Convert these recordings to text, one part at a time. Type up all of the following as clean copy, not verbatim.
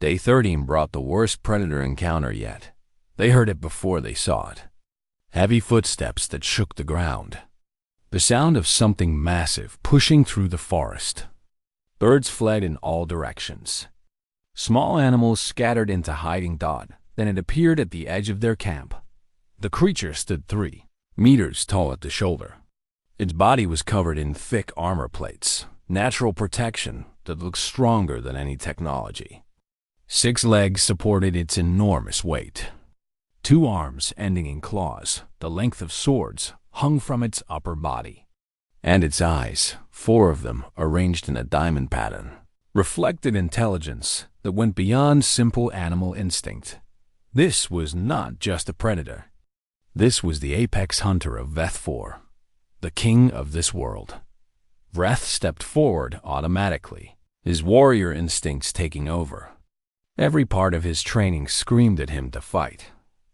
Day 13 brought the worst predator encounter yet. They heard it before they saw it. Heavy footsteps that shook the ground. The sound of something massive pushing through the forest. Birds fled in all directions. Small animals scattered into hiding. Then it appeared at the edge of their camp. The creature stood 3 meters tall at the shoulder. Its body was covered in thick armor plates, natural protection that looked stronger than any technology. 6 legs supported its enormous weight. 2 arms ending in claws, the length of swords, hung from its upper body. And its eyes, 4 of them arranged in a diamond pattern, reflected intelligence that went beyond simple animal instinct. This was not just a predator. This was the apex hunter of Veth-4, the king of this world. Vreth stepped forward automatically, his warrior instincts taking over. Every part of his training screamed at him to fight,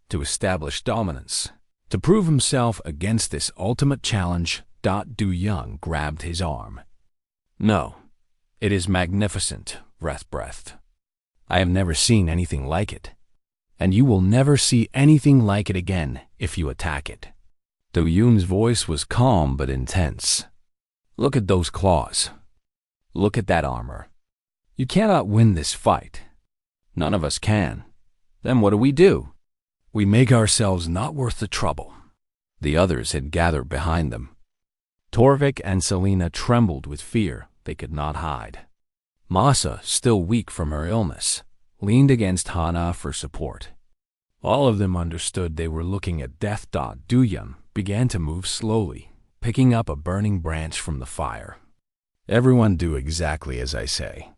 to establish dominance, to prove himself against this ultimate challenge. Du Young grabbed his arm. "No, it is magnificent," Vreth breathed. "I have never seen anything like it. And you will never see anything like it again if you attack it." Du Yun's voice was calm but intense. "Look at those claws. Look at that armor. You cannot win this fight. None of us can. Then what do? We make ourselves not worth the trouble." The others had gathered behind them. Torvik and Selena trembled with fear they could not hide. Masa, still weak from her illness, leaned against Hana for support. All of them understood they were looking at death. Du Yun began to move slowly, picking up a burning branch from the fire. "Everyone do exactly as I say.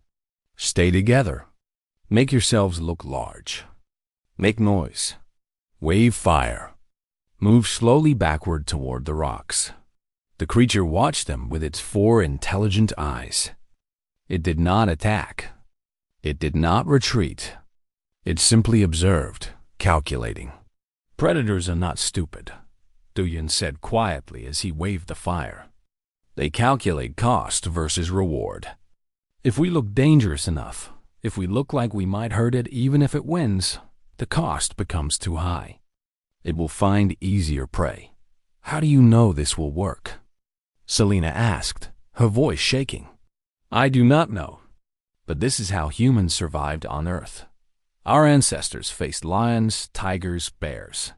Stay together. Make yourselves look large. Make noise. Wave fire. Move slowly backward toward the rocks." The creature watched them with its 4 intelligent eyes. It did not attack. It did not retreat. It simply observed, calculating. "Predators are not stupid," Du Yun said quietly as he waved the fire. "They calculate cost versus reward. If we look dangerous enough, if we look like we might hurt it even if it wins, the cost becomes too high. It will find easier prey. How do you know this will work?" Selena asked, her voice shaking. "I do not know. But this is how humans survived on Earth. Our ancestors faced lions, tigers, bears.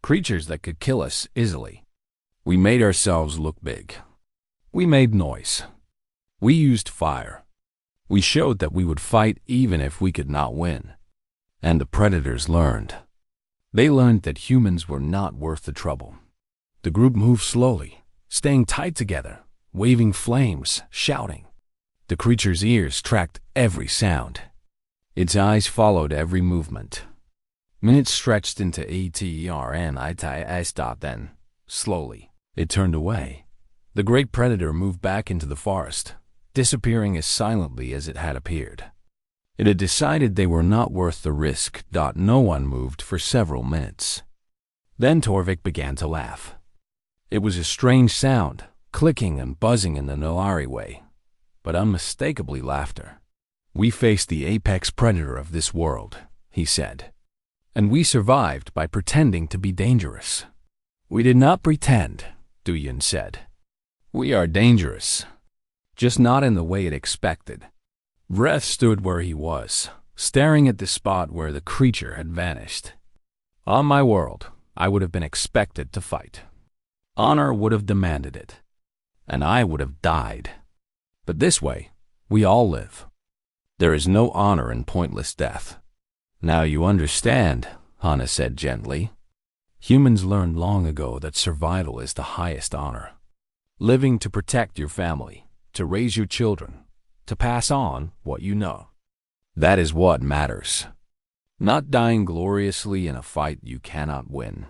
Creatures that could kill us easily. We made ourselves look big. We made noise. We used fire. We showed that we would fight even if we could not win. And the predators learned. They learned that humans were not worth the trouble." The group moved slowly, staying tight together, waving flames, shouting. The creature's ears tracked every sound. Its eyes followed every movement. Minutes stretched into eternity. Then, slowly, it turned away. The great predator moved back into the forest, disappearing as silently as it had appeared. It had decided they were not worth the risk. No one moved for several minutes. Then Torvik began to laugh. It was a strange sound, clicking and buzzing in the Nolari way, but unmistakably laughter. "We faced the apex predator of this world," he said. "And we survived by pretending to be dangerous." "We did not pretend," Du Yun said. "We are dangerous. Just not in the way it expected." Vreth stood where he was, staring at the spot where the creature had vanished. "On my world, I would have been expected to fight. Honor would have demanded it. And I would have died. But this way, we all live. There is no honor in pointless death." "Now you understand," Hana said gently. "Humans learned long ago that survival is the highest honor. Living to protect your family, to raise your children, to pass on what you know. That is what matters. Not dying gloriously in a fight you cannot win."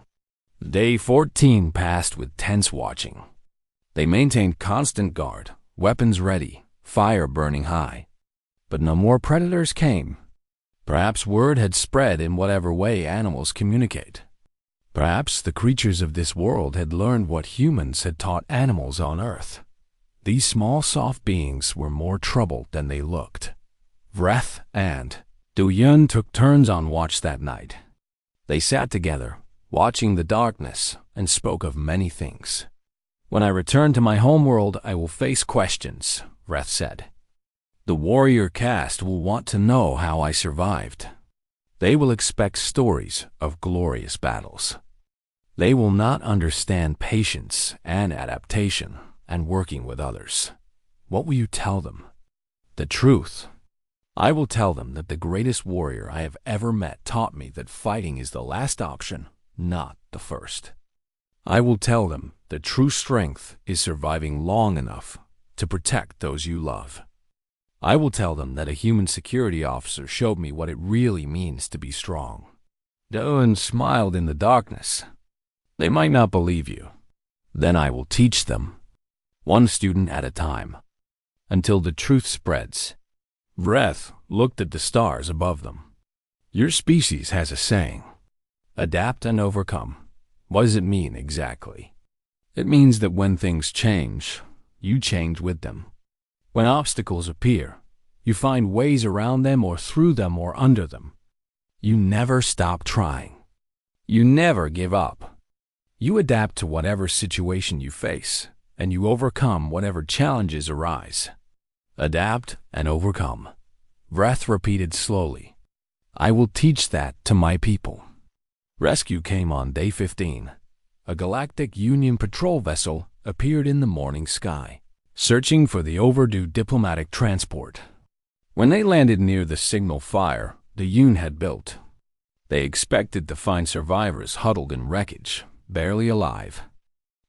Day 14 passed with tense watching. They maintained constant guard, weapons ready, fire burning high. But no more predators came. Perhaps word had spread in whatever way animals communicate. Perhaps the creatures of this world had learned what humans had taught animals on Earth. These small, soft beings were more trouble than they looked. Vreth and Du Yun took turns on watch that night. They sat together, watching the darkness, and spoke of many things. When I return to my homeworld, I will face questions, Reth said. The warrior caste will want to know how I survived. They will expect stories of glorious battles. They will not understand patience and adaptation and working with others. What will you tell them? The truth. I will tell them that the greatest warrior I have ever met taught me that fighting is the last option, not the first. I will tell them that true strength is surviving long enough to protect those you love. I will tell them that a human security officer showed me what it really means to be strong. Doan smiled in the darkness. They might not believe you. Then I will teach them, one student at a time, until the truth spreads. Reth looked at the stars above them. Your species has a saying, adapt and overcome. What does it mean exactly? It means that when things change, you change with them. When obstacles appear, you find ways around them or through them or under them. You never stop trying. You never give up. You adapt to whatever situation you face, and you overcome whatever challenges arise. Adapt and overcome. Reth repeated slowly. I will teach that to my people. Rescue came on day 15. A Galactic Union patrol vessel appeared in the morning sky, searching for the overdue diplomatic transport. When they landed near the signal fire the Yun had built, they expected to find survivors huddled in wreckage, barely alive.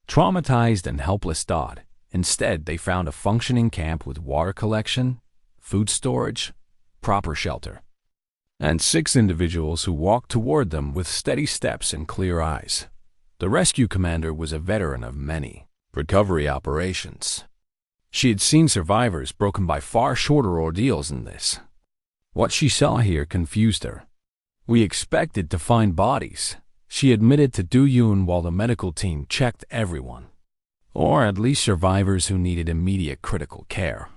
Traumatized and helpless Dodd, instead they found a functioning camp with water collection, food storage, proper shelter, and 6 individuals who walked toward them with steady steps and clear eyes. The rescue commander was a veteran of many recovery operations. She had seen survivors broken by far shorter ordeals than this. What she saw here confused her. We expected to find bodies, she admitted to Du Yun while the medical team checked everyone, or at least survivors who needed immediate critical care.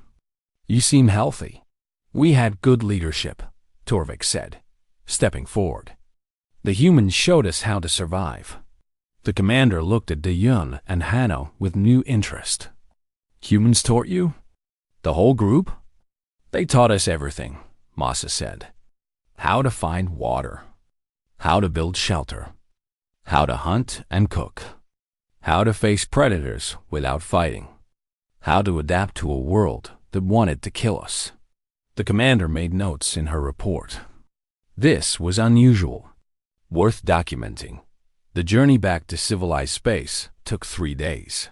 You seem healthy. We had good leadership, Torvik said, stepping forward. The humans showed us how to survive. The commander looked at Du Yun and Hanno with new interest. Humans taught you? The whole group? They taught us everything, Masa said. How to find water. How to build shelter. How to hunt and cook. How to face predators without fighting. How to adapt to a world that wanted to kill us. The commander made notes in her report. This was unusual, worth documenting. The journey back to civilized space took 3 days.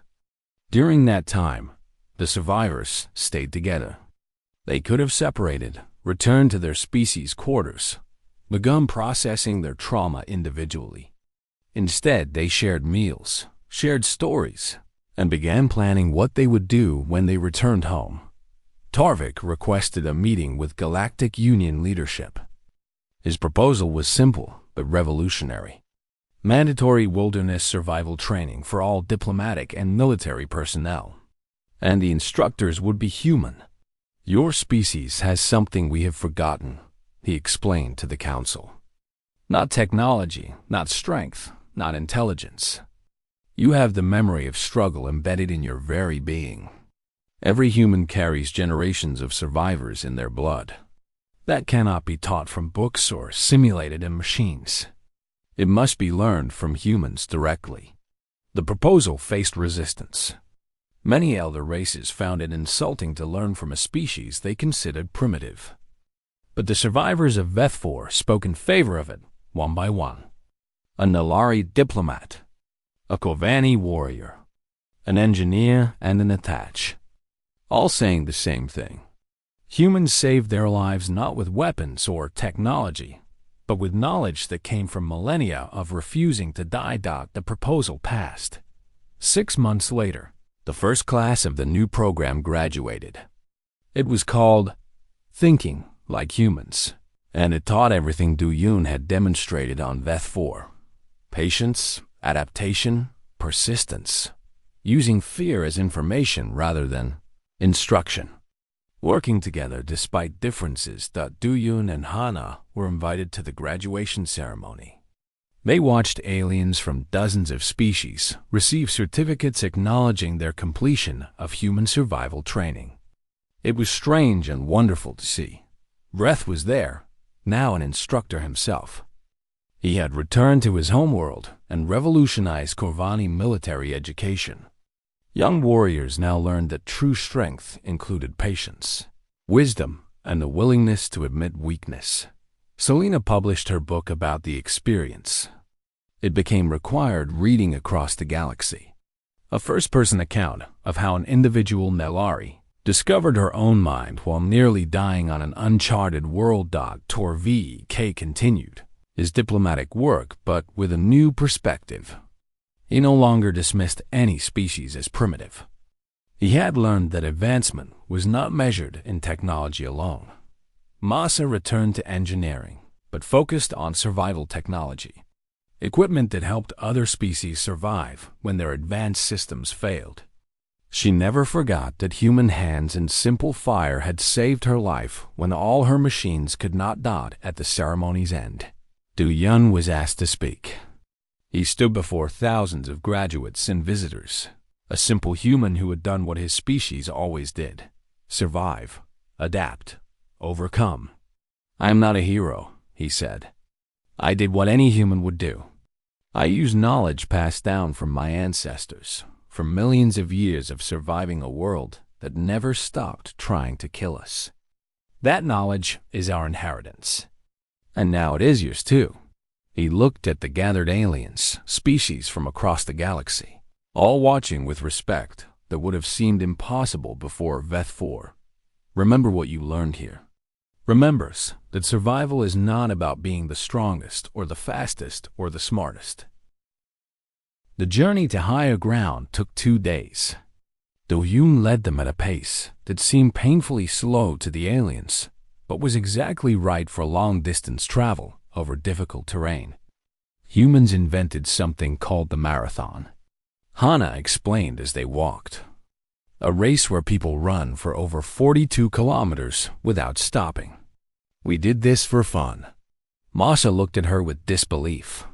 During that time, the survivors stayed together. They could have separated, returned to their species' quarters, begun processing their trauma individually. Instead, they shared meals, shared stories, and began planning what they would do when they returned home. Torvik requested a meeting with Galactic Union leadership. His proposal was simple but revolutionary. Mandatory wilderness survival training for all diplomatic and military personnel. And the instructors would be human. Your species has something we have forgotten, he explained to the council. Not technology, not strength, not intelligence. You have the memory of struggle embedded in your very being. Every human carries generations of survivors in their blood. That cannot be taught from books or simulated in machines. It must be learned from humans directly. The proposal faced resistance. Many elder races found it insulting to learn from a species they considered primitive. But the survivors of Vethfor spoke in favor of it, one by one. A Nalari diplomat, a Kovani warrior, an engineer, and an Attach, all saying the same thing. Humans saved their lives not with weapons or technology, but with knowledge that came from millennia of refusing to die. The proposal passed. 6 months later, the first class of the new program graduated. It was called Thinking Like Humans, and it taught everything Du Yun had demonstrated on Veth-4. Patience, adaptation, persistence, using fear as information rather than instruction. Working together despite differences, Do-Yun and Hana were invited to the graduation ceremony. They watched aliens from dozens of species receive certificates acknowledging their completion of human survival training. It was strange and wonderful to see. Breth was there, now an instructor himself. He had returned to his homeworld and revolutionized Corvani military education. Young warriors now learned that true strength included patience, wisdom, and the willingness to admit weakness. Selena published her book about the experience. It became required reading across the galaxy. A first-person account of how an individual Nelari discovered her own mind while nearly dying on an uncharted world. Tor Vek continued his diplomatic work, but with a new perspective. He no longer dismissed any species as primitive. He had learned that advancement was not measured in technology alone. Masa returned to engineering, but focused on survival technology, equipment that helped other species survive when their advanced systems failed. She never forgot that human hands and simple fire had saved her life when all her machines could not dot at the ceremony's end. Du-Yun was asked to speak. He stood before thousands of graduates and visitors, a simple human who had done what his species always did: survive, adapt, overcome. "I am not a hero," he said. "I did what any human would do. I used knowledge passed down from my ancestors, from millions of years of surviving a world that never stopped trying to kill us. That knowledge is our inheritance. And now it is yours too." He looked at the gathered aliens, species from across the galaxy, all watching with respect that would have seemed impossible before Veth 4. "Remember what you learned here. Remember that survival is not about being the strongest or the fastest or the smartest." The journey to higher ground took 2 days. Do-Yun led them at a pace that seemed painfully slow to the aliens, but was exactly right for long-distance travel over difficult terrain. Humans invented something called the marathon. Hana explained as they walked. A race where people run for over 42 kilometers without stopping. "We did this for fun." Masa looked at her with disbelief.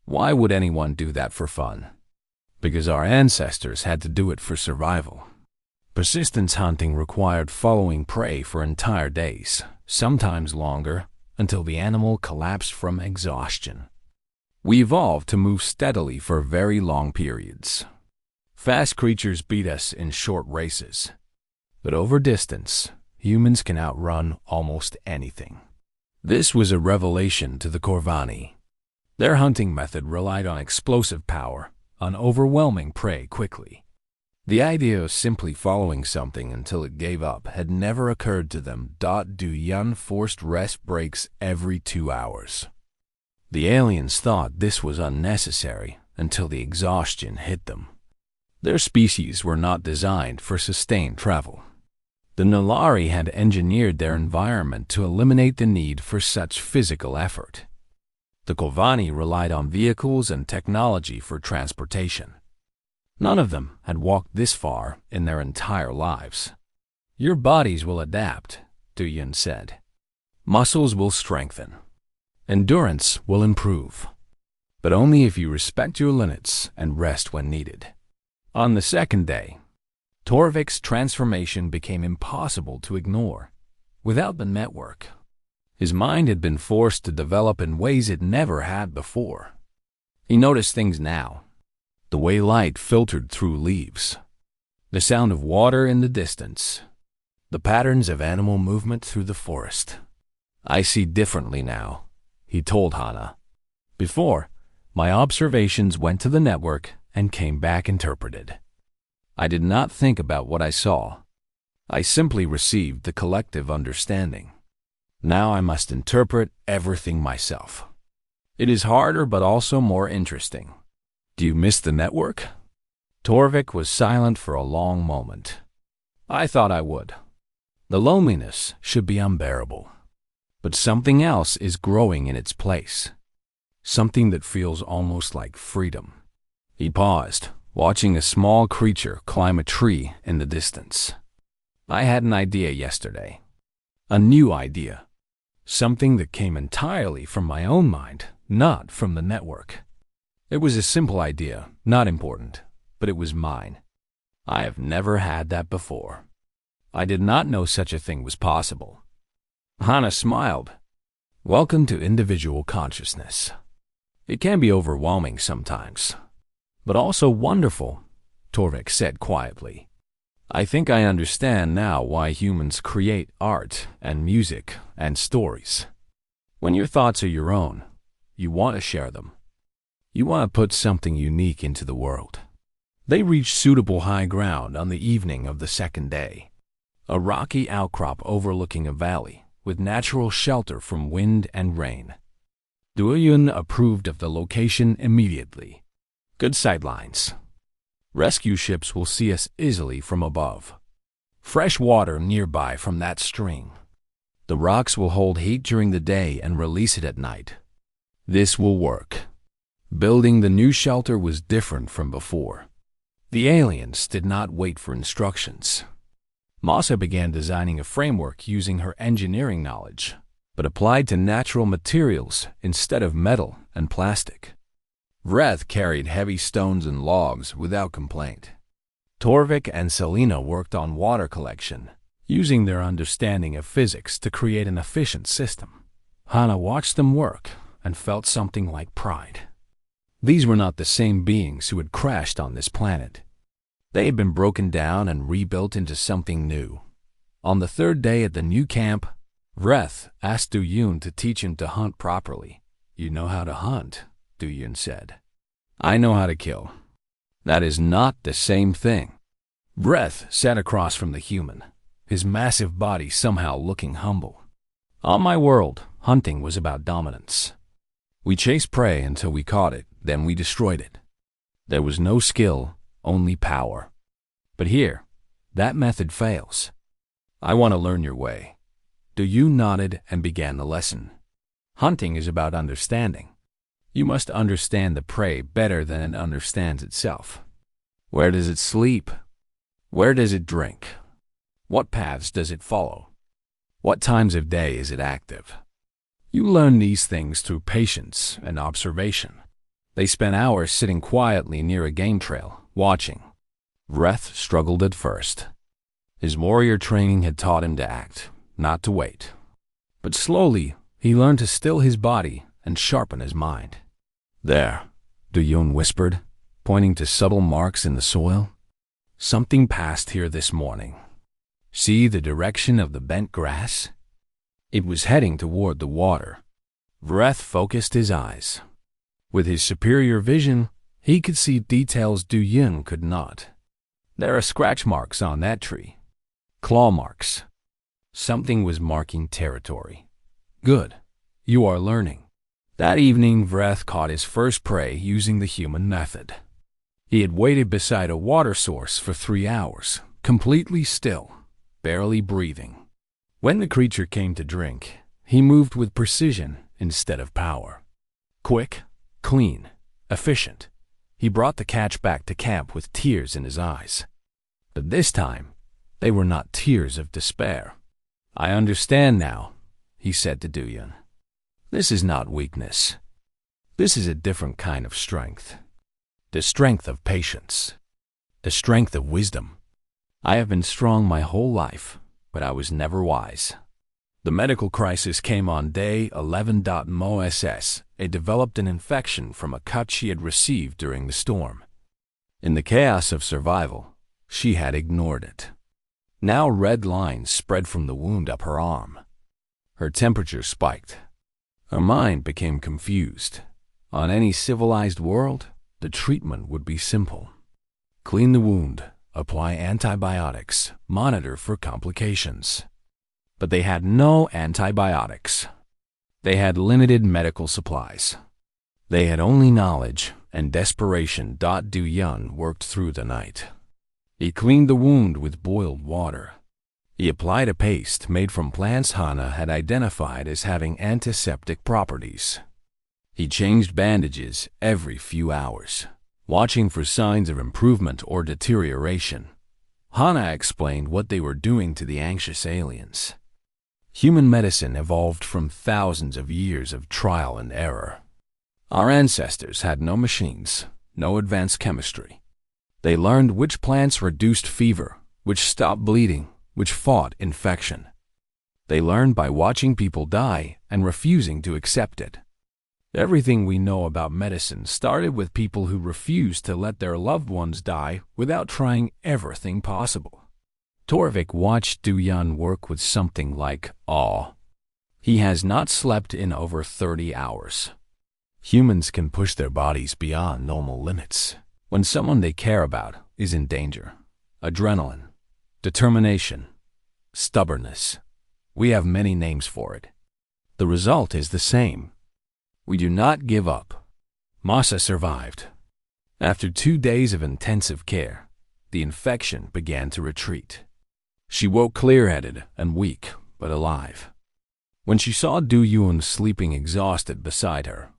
"Why would anyone do that for fun?" "Because our ancestors had to do it for survival. Persistence hunting required following prey for entire days, sometimes longer, until the animal collapsed from exhaustion. We evolved to move steadily for very long periods. Fast creatures beat us in short races. But over distance, humans can outrun almost anything." This was a revelation to the Corvani. Their hunting method relied on explosive power, on overwhelming prey quickly. The idea of simply following something until it gave up had never occurred to them. Du-Yun forced rest breaks every 2 hours. The aliens thought this was unnecessary until the exhaustion hit them. Their species were not designed for sustained travel. The Nulari had engineered their environment to eliminate the need for such physical effort. The Corvani relied on vehicles and technology for transportation. None of them had walked this far in their entire lives. "Your bodies will adapt," Du-Yun said. "Muscles will strengthen. Endurance will improve. But only if you respect your limits and rest when needed." On the second day, Torvik's transformation became impossible to ignore. Without the network, his mind had been forced to develop in ways it never had before. He noticed things now: the way light filtered through leaves, the sound of water in the distance, the patterns of animal movement through the forest. "I see differently now," he told Hana. "Before, my observations went to the network and came back interpreted. I did not think about what I saw. I simply received the collective understanding. Now I must interpret everything myself. It is harder but also more interesting." "Do you miss the network?" Torvik was silent for a long moment. "I thought I would. The loneliness should be unbearable. But something else is growing in its place. Something that feels almost like freedom." He paused, watching a small creature climb a tree in the distance. I had an idea yesterday. A new idea. Something that came entirely from my own mind, not from the network. It was a simple idea, not important, but it was mine. I have never had that before. I did not know such a thing was possible. Hana smiled. Welcome to individual consciousness. It can be overwhelming sometimes, but also wonderful, Torvik said quietly. I think I understand now why humans create art and music and stories. When your thoughts are your own, you want to share them. You want to put something unique into the world. They reached suitable high ground on the evening of the second day. A rocky outcrop overlooking a valley with natural shelter from wind and rain. Duyun approved of the location immediately. Good sightlines. Rescue ships will see us easily from above. Fresh water nearby from that stream. The rocks will hold heat during the day and release it at night. This will work. Building the new shelter was different from before. The aliens did not wait for instructions. Masa began designing a framework using her engineering knowledge, but applied to natural materials instead of metal and plastic. Vreth carried heavy stones and logs without complaint. Torvik and Selena worked on water collection, using their understanding of physics to create an efficient system. Hana watched them work and felt something like pride. These were not the same beings who had crashed on this planet. They had been broken down and rebuilt into something new. On the third day at the new camp, Vreth asked Duyun to teach him to hunt properly. You know how to hunt, Duyun said. I know how to kill. That is not the same thing. Vreth sat across from the human, his massive body somehow looking humble. On my world, hunting was about dominance. We chased prey until we caught it, then we destroyed it. There was no skill, only power. But here, that method fails. I want to learn your way. Duyun nodded and began the lesson. Hunting is about understanding. You must understand the prey better than it understands itself. Where does it sleep? Where does it drink? What paths does it follow? What times of day is it active? You learn these things through patience and observation. They spent hours sitting quietly near a game trail, watching. Vreth struggled at first. His warrior training had taught him to act, not to wait. But slowly, he learned to still his body and sharpen his mind. There, Duyun whispered, pointing to subtle marks in the soil. Something passed here this morning. See the direction of the bent grass? It was heading toward the water. Vreth focused his eyes. With his superior vision, he could see details Duyun could not. There are scratch marks on that tree. Claw marks. Something was marking territory. Good. You are learning. That evening, Vreth caught his first prey using the human method. He had waited beside a water source for 3 hours, completely still, barely breathing. When the creature came to drink, he moved with precision instead of power. Quick, clean, efficient. He brought the catch back to camp with tears in his eyes. But this time, they were not tears of despair. I understand now, he said to Duyun. This is not weakness. This is a different kind of strength. The strength of patience. The strength of wisdom. I have been strong my whole life, but I was never wise. The medical crisis came on day 11. Moses had developed an infection from a cut she had received during the storm. In the chaos of survival, she had ignored it. Now red lines spread from the wound up her arm. Her temperature spiked. Her mind became confused. On any civilized world, the treatment would be simple. Clean the wound, apply antibiotics, monitor for complications. But they had no antibiotics. They had limited medical supplies. They had only knowledge and desperation. Duyun worked through the night. He cleaned the wound with boiled water. He applied a paste made from plants Hana had identified as having antiseptic properties. He changed bandages every few hours, watching for signs of improvement or deterioration. Hana explained what they were doing to the anxious aliens. Human medicine evolved from thousands of years of trial and error. Our ancestors had no machines, no advanced chemistry. They learned which plants reduced fever, which stopped bleeding, which fought infection. They learned by watching people die and refusing to accept it. Everything we know about medicine started with people who refused to let their loved ones die without trying everything possible. Torvik watched Duyan work with something like awe. He has not slept in over 30 hours. Humans can push their bodies beyond normal limits when someone they care about is in danger. Adrenaline, determination, stubbornness. We have many names for it. The result is the same. We do not give up. Masa survived. After 2 days of intensive care, the infection began to retreat. She woke clear-headed and weak, but alive. When she saw Du Yun sleeping exhausted beside her,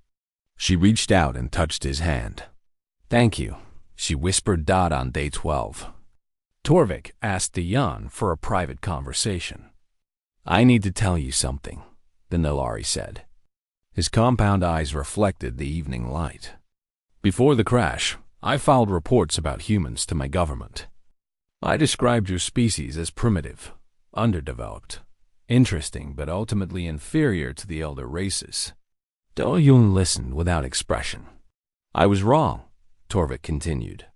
she reached out and touched his hand. "Thank you," she whispered. On day 12, Torvik asked Dion for a private conversation. "I need to tell you something," the Nilari said. His compound eyes reflected the evening light. "Before the crash, I filed reports about humans to my government. I described your species as primitive, underdeveloped, interesting but ultimately inferior to the elder races." Do Yun listened without expression. "I was wrong," Torvik continued.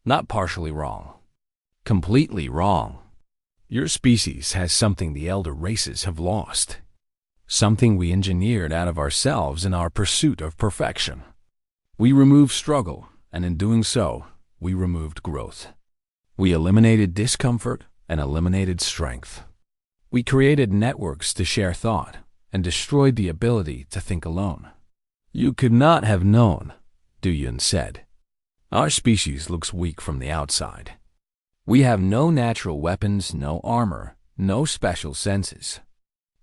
"Not partially wrong. Completely wrong. Your species has something the elder races have lost. Something we engineered out of ourselves in our pursuit of perfection. We removed struggle, and in doing so, we removed growth. We eliminated discomfort and eliminated strength. We created networks to share thought and destroyed the ability to think alone. You could not have known," Du Yun said. "Our species looks weak from the outside. We have no natural weapons, no armor, no special senses.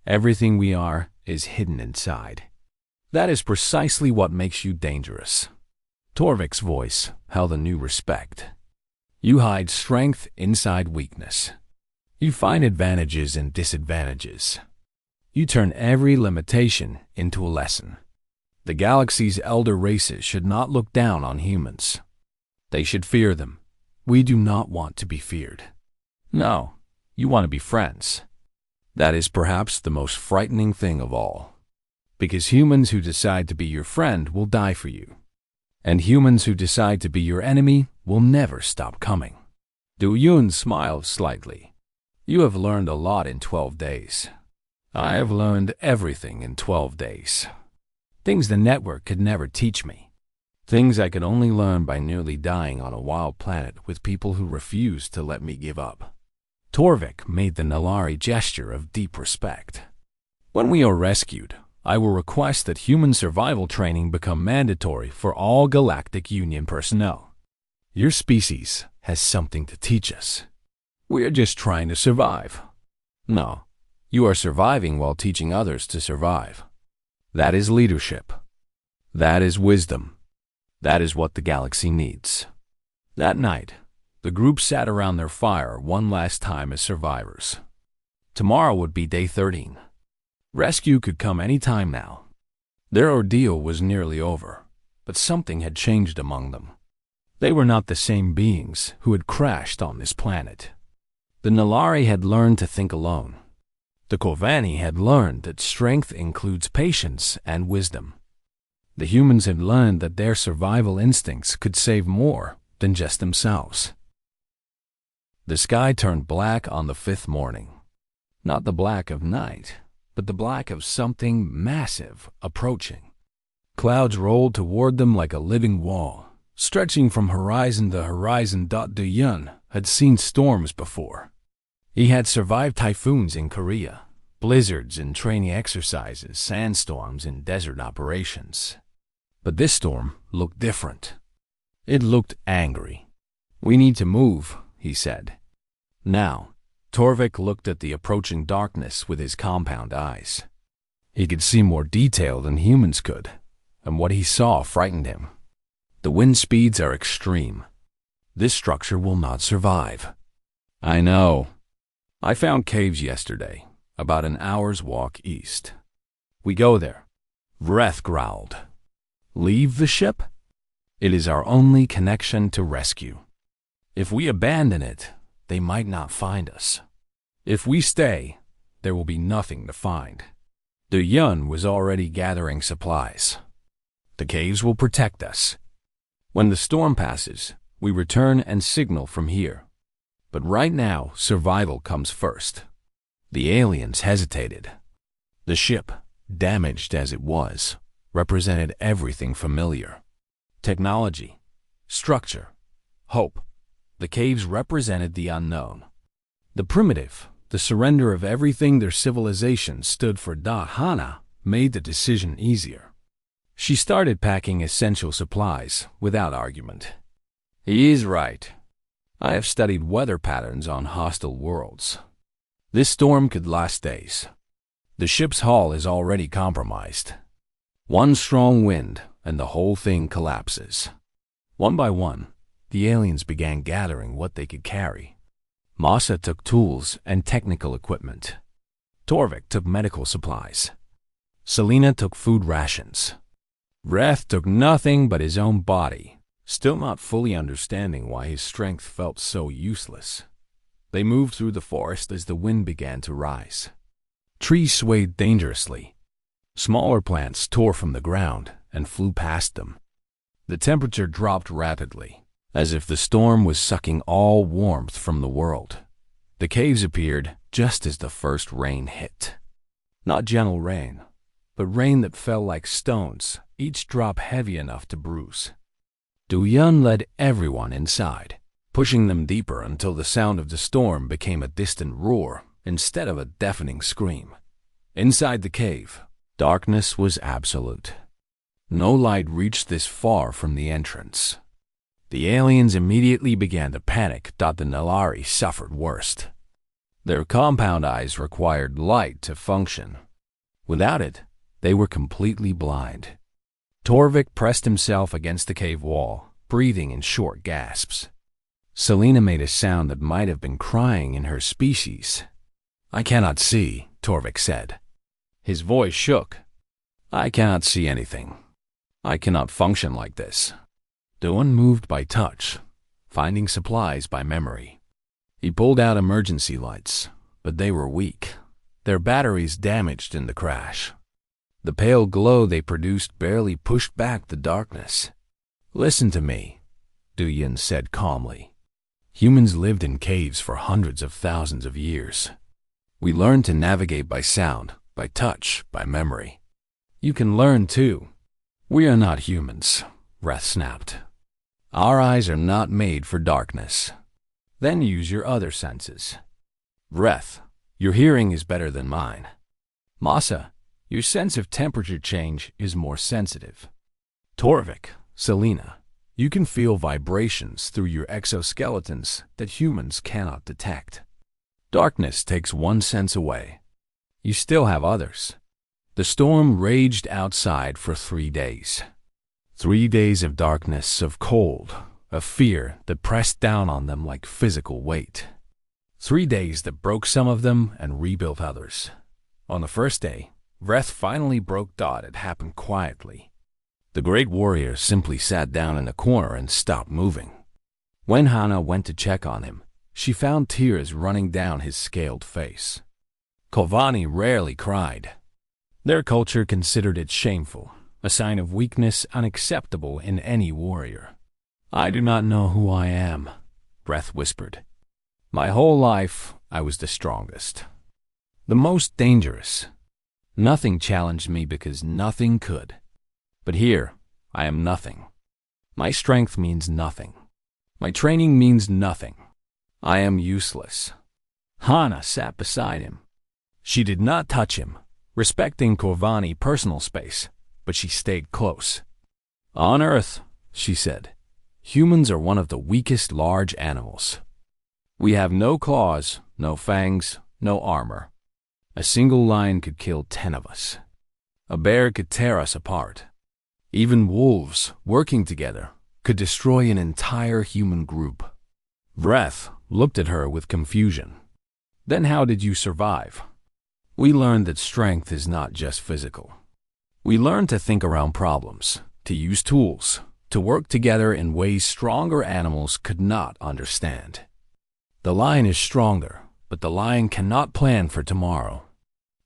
Everything we are is hidden inside. That is precisely what makes you dangerous." Torvik's voice held a new respect. "You hide strength inside weakness. You find advantages in disadvantages. You turn every limitation into a lesson. The galaxy's elder races should not look down on humans. They should fear them. We do not want to be feared. No, you want to be friends. That is perhaps the most frightening thing of all. Because humans who decide to be your friend will die for you. And humans who decide to be your enemy will never stop coming." Du Yun smiled slightly. "You have learned a lot in 12 days. I have learned everything in 12 days. Things the network could never teach me. Things I could only learn by nearly dying on a wild planet with people who refused to let me give up." Torvik made the Nilari gesture of deep respect. "When we are rescued, I will request that human survival training become mandatory for all Galactic Union personnel. Your species has something to teach us. We are just trying to survive. No, you are surviving while teaching others to survive. That is leadership. That is wisdom. That is what the galaxy needs." That night, the group sat around their fire one last time as survivors. Tomorrow would be day 13. Rescue could come any time now. Their ordeal was nearly over, but something had changed among them. They were not the same beings who had crashed on this planet. The Nilari had learned to think alone. The Corvani had learned that strength includes patience and wisdom. The humans had learned that their survival instincts could save more than just themselves. The sky turned black on the 5th morning. Not the black of night, but the black of something massive approaching. Clouds rolled toward them like a living wall, stretching from horizon to horizon. Du Yun had seen storms before. He had survived typhoons in Korea, blizzards in training exercises, sandstorms in desert operations. But this storm looked different. It looked angry. "We need to move," he said. Now, Torvik looked at the approaching darkness with his compound eyes. He could see more detail than humans could, and what he saw frightened him. The wind speeds are extreme. This structure will not survive. I know. I found caves yesterday, about an hour's walk east. We go there. Vreth growled. Leave the ship? It is our only connection to rescue. If we abandon it, they might not find us. If we stay, there will be nothing to find. The Yun was already gathering supplies. The caves will protect us. When the storm passes, we return and signal from here. But right now, survival comes first. The aliens hesitated. The ship, damaged as it was, represented everything familiar. Technology, structure, hope. The caves represented the unknown. The primitive, the surrender of everything their civilization stood for. Hana made the decision easier. She started packing essential supplies without argument. He is right. I have studied weather patterns on hostile worlds. This storm could last days. The ship's hull is already compromised. One strong wind and the whole thing collapses. One by one, the aliens began gathering what they could carry. Masa took tools and technical equipment. Torvik took medical supplies. Selena took food rations. Vreth took nothing but his own body, still not fully understanding why his strength felt so useless. They moved through the forest as the wind began to rise. Trees swayed dangerously. Smaller plants tore from the ground and flew past them. The temperature dropped rapidly, as if the storm was sucking all warmth from the world. The caves appeared just as the first rain hit. Not gentle rain, but rain that fell like stones, each drop heavy enough to bruise. Du Yun led everyone inside, pushing them deeper until the sound of the storm became a distant roar instead of a deafening scream. Inside the cave, darkness was absolute. No light reached this far from the entrance. The aliens immediately began to panic. The Nalari suffered worst. Their compound eyes required light to function. Without it, they were completely blind. Torvik pressed himself against the cave wall, breathing in short gasps. Selena made a sound that might have been crying in her species. I cannot see, Torvik said. His voice shook. I cannot see anything. I cannot function like this. Duan moved by touch, finding supplies by memory. He pulled out emergency lights, but they were weak, their batteries damaged in the crash. The pale glow they produced barely pushed back the darkness. Listen to me, Du Yun said calmly. Humans lived in caves for hundreds of thousands of years. We learned to navigate by sound, by touch, by memory. You can learn too. We are not humans, Vreth snapped. Our eyes are not made for darkness. Then use your other senses. Vreth, your hearing is better than mine. Masa, your sense of temperature change is more sensitive. Torvik, Selena, you can feel vibrations through your exoskeletons that humans cannot detect. Darkness takes one sense away. You still have others. The storm raged outside for 3 days. 3 days of darkness, of cold, of fear that pressed down on them like physical weight. 3 days that broke some of them and rebuilt others. On the first day, Vreth finally broke. It happened quietly. The great warrior simply sat down in a corner and stopped moving. When Hana went to check on him, she found tears running down his scaled face. Kovani rarely cried. Their culture considered it shameful, a sign of weakness unacceptable in any warrior. I do not know who I am, Vreth whispered. My whole life, I was the strongest. The most dangerous. Nothing challenged me because nothing could. But here, I am nothing. My strength means nothing. My training means nothing. I am useless. Hana sat beside him. She did not touch him, respecting Kovani's personal space, but she stayed close. On Earth, she said, humans are one of the weakest large animals. We have no claws, no fangs, no armor. A single lion could kill 10 of us. A bear could tear us apart. Even wolves, working together, could destroy an entire human group. Vreth, looked at her with confusion. Then how did you survive? We learned that strength is not just physical. We learned to think around problems, to use tools, to work together in ways stronger animals could not understand. The lion is stronger, but the lion cannot plan for tomorrow.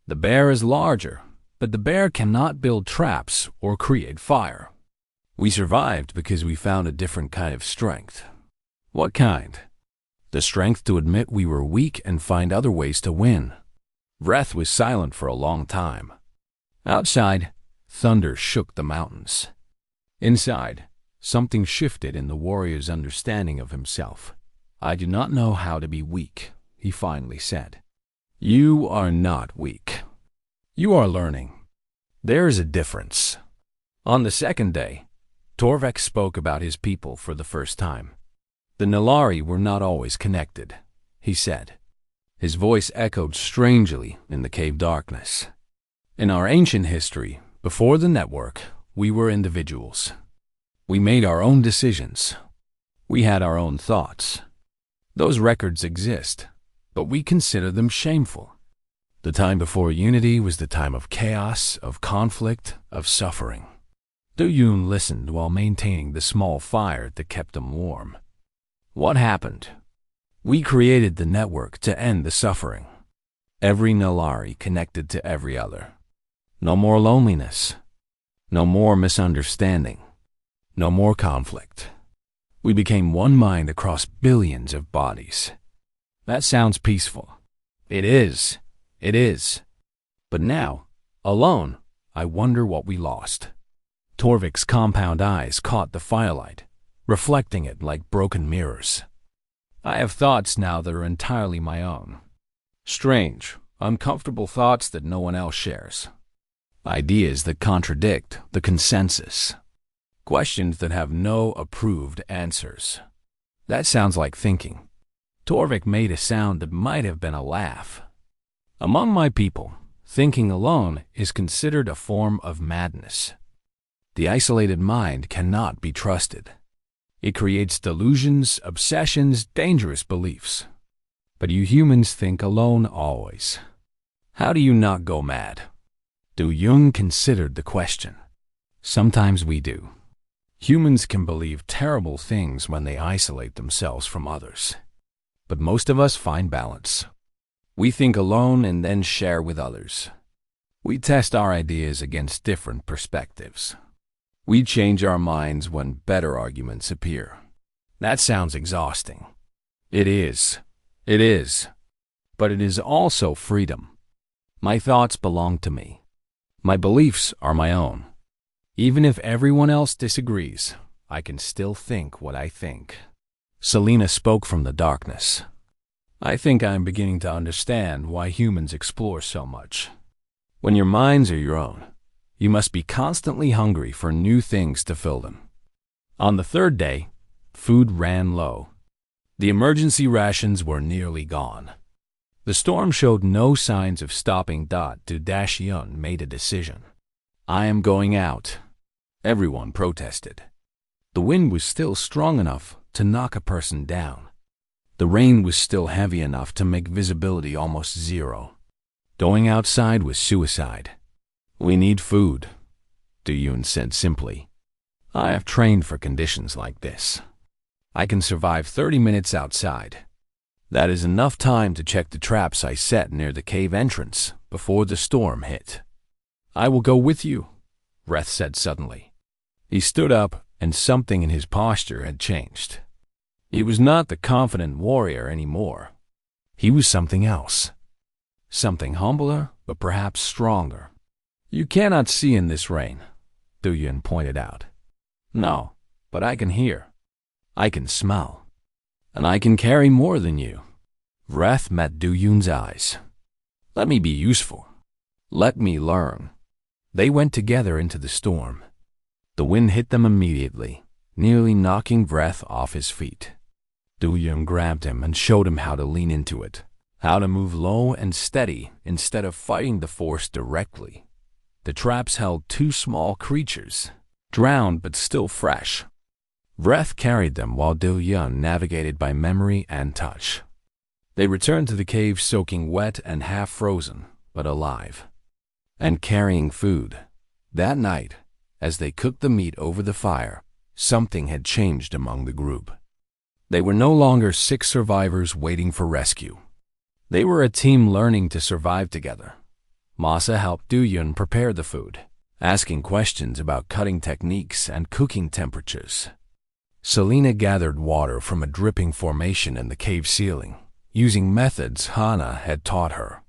The bear is larger, but the bear cannot build traps or create fire. We survived because we found a different kind of strength. What kind? The strength to admit we were weak and find other ways to win. Vreth was silent for a long time. Outside, thunder shook the mountains. Inside, something shifted in the warrior's understanding of himself. I do not know how to be weak, he finally said. You are not weak. You are learning. There is a difference. On the second day, Torvik spoke about his people for the first time. The Nilari were not always connected, he said. His voice echoed strangely in the cave darkness. In our ancient history, before the network, we were individuals. We made our own decisions. We had our own thoughts. Those records exist, but we consider them shameful. The time before unity was the time of chaos, of conflict, of suffering. Du-Yun listened while maintaining the small fire that kept him warm. What happened? We created the network to end the suffering. Every Nilari connected to every other. No more loneliness. No more misunderstanding. No more conflict. We became one mind across billions of bodies. That sounds peaceful. It is. It is. But now, alone, I wonder what we lost. Torvik's compound eyes caught the firelight, reflecting it like broken mirrors. I have thoughts now that are entirely my own. Strange, uncomfortable thoughts that no one else shares. Ideas that contradict the consensus. Questions that have no approved answers. That sounds like thinking. Torvik made a sound that might have been a laugh. Among my people, thinking alone is considered a form of madness. The isolated mind cannot be trusted. It creates delusions, obsessions, dangerous beliefs. But you humans think alone always. How do you not go mad? Du-Yun considered the question. Sometimes we do. Humans can believe terrible things when they isolate themselves from others. But most of us find balance. We think alone and then share with others. We test our ideas against different perspectives. We change our minds when better arguments appear. That sounds exhausting. It is. It is. But it is also freedom. My thoughts belong to me. My beliefs are my own. Even if everyone else disagrees, I can still think what I think. Selena spoke from the darkness. I think I am beginning to understand why humans explore so much. When your minds are your own, you must be constantly hungry for new things to fill them. On the third day, food ran low. The emergency rations were nearly gone. The storm showed no signs of stopping. Du-Yun made a decision. I am going out. Everyone protested. The wind was still strong enough to knock a person down. The rain was still heavy enough to make visibility almost zero. Going outside was suicide. We need food, Du-Yun said simply. I have trained for conditions like this. I can survive 30 minutes outside. That is enough time to check the traps I set near the cave entrance before the storm hit. I will go with you, Vreth said suddenly. He stood up, and something in his posture had changed. He was not the confident warrior anymore. He was something else. Something humbler, but perhaps stronger. You cannot see in this rain, Du-Yun pointed out. No, but I can hear. I can smell. And I can carry more than you. Vreth met Du-Yun's eyes. Let me be useful. Let me learn. They went together into the storm. The wind hit them immediately, nearly knocking Vreth off his feet. Du-Yun grabbed him and showed him how to lean into it, how to move low and steady instead of fighting the force directly. The traps held two small creatures, drowned but still fresh. Vreth carried them while Do Yun navigated by memory and touch. They returned to the cave soaking wet and half-frozen, but alive, and carrying food. That night, as they cooked the meat over the fire, something had changed among the group. They were no longer 6 survivors waiting for rescue. They were a team learning to survive together. Masa helped Do Yun prepare the food, asking questions about cutting techniques and cooking temperatures. Selena gathered water from a dripping formation in the cave ceiling, using methods Hana had taught her.